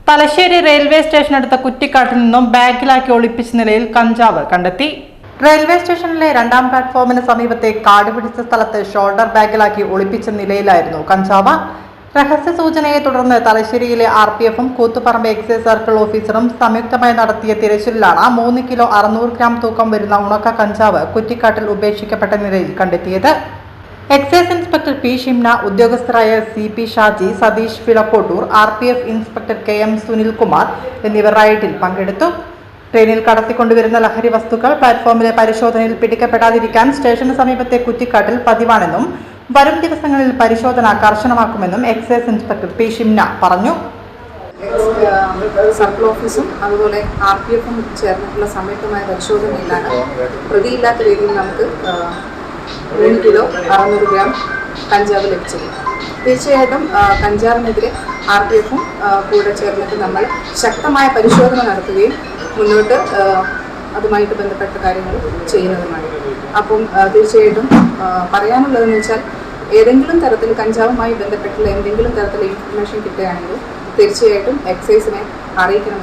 Thalassery railway സ്റ്റേഷനടുത്ത കുറ്റിക്കാട്ടിൽ നിന്നും ബാഗിലാക്കി ഒളിപ്പിച്ച നിലയിൽ കഞ്ചാവ് കണ്ടെത്തി. റെയിൽവേ സ്റ്റേഷനിലെ 2ാം പ്ലാറ്റ്ഫോമിന് സമീപത്തെ കാട് പിടിച്ച സ്ഥലത്ത് ഷോൾഡർ ബാഗിലാക്കി ഒളിപ്പിച്ച നിലയിലായിരുന്നു കഞ്ചാവ്. രഹസ്യ സൂചനയെ തുടർന്ന് തലശ്ശേരിയിലെ RPFും കൂത്തുപറമ്പ് എക്സൈസ് സർക്കിൾ ഓഫീസറും സംയുക്തമായി നടത്തിയ തിരച്ചിലിലാണ് 3 കിലോ 600 ഗ്രാം തൂക്കം വരുന്ന ഉണക്ക കഞ്ചാവ് കുറ്റിക്കാട്ടിൽ ഉപേക്ഷിക്കപ്പെട്ട നിലയിൽ കണ്ടെത്തിയത്. Excise inspector P. ഷിംന, ഉദ്യോഗസ്ഥരായ CP Shaji, Satheesh Vilakkottoor, RPF inspector KM Sunilkumar എന്നിവർ റൈഡിൽ പങ്കെടുത്തു. ട്രെയിനിൽ കടത്തിക്കൊണ്ടുവരുന്ന ലഹരി വസ്തുക്കൾ പ്ലാറ്റ്ഫോമിലെ പരിശോധനയിൽ പിടിക്കപ്പെടാതിരിക്കാൻ സ്റ്റേഷന് സമീപത്തെ കുറ്റിക്കാട്ടിൽ പതിവാണെന്നും വരും ദിവസങ്ങളിൽ പരിശോധന കർശനമാക്കുമെന്നും എക്സൈസ് ഇൻസ്പെക്ടർ P. ഷിംന പറഞ്ഞു. സർക്കിൾ ഓഫീസും അതുപോലെ RPFും ചേർന്നിട്ടുള്ള സംയുക്തമായ പരിശോധനയിലാണ് പ്രതിയില്ലാത്ത രീതിയിൽ നമുക്ക് 3 കിലോ 600 ഗ്രാം കഞ്ചാവ് ലഭിച്ചത്. തീർച്ചയായിട്ടും കഞ്ചാവിനെതിരെ RPFും കൂടെ ചേർന്നിട്ട് നമ്മൾ ശക്തമായ പരിശോധന നടത്തുകയും മുന്നോട്ട് അതുമായിട്ട് ബന്ധപ്പെട്ട കാര്യങ്ങൾ ചെയ്യുന്നതുമാണ്. അപ്പം തീർച്ചയായിട്ടും പറയാനുള്ളതെന്ന് വെച്ചാൽ ഏതെങ്കിലും തരത്തിൽ കഞ്ചാവുമായി ബന്ധപ്പെട്ടുള്ള എന്തെങ്കിലും തരത്തിലുള്ള ഇൻഫർമേഷൻ കിട്ടുകയാണെങ്കിൽ തീർച്ചയായിട്ടും എക്സൈസിനെ അറിയിക്കണം.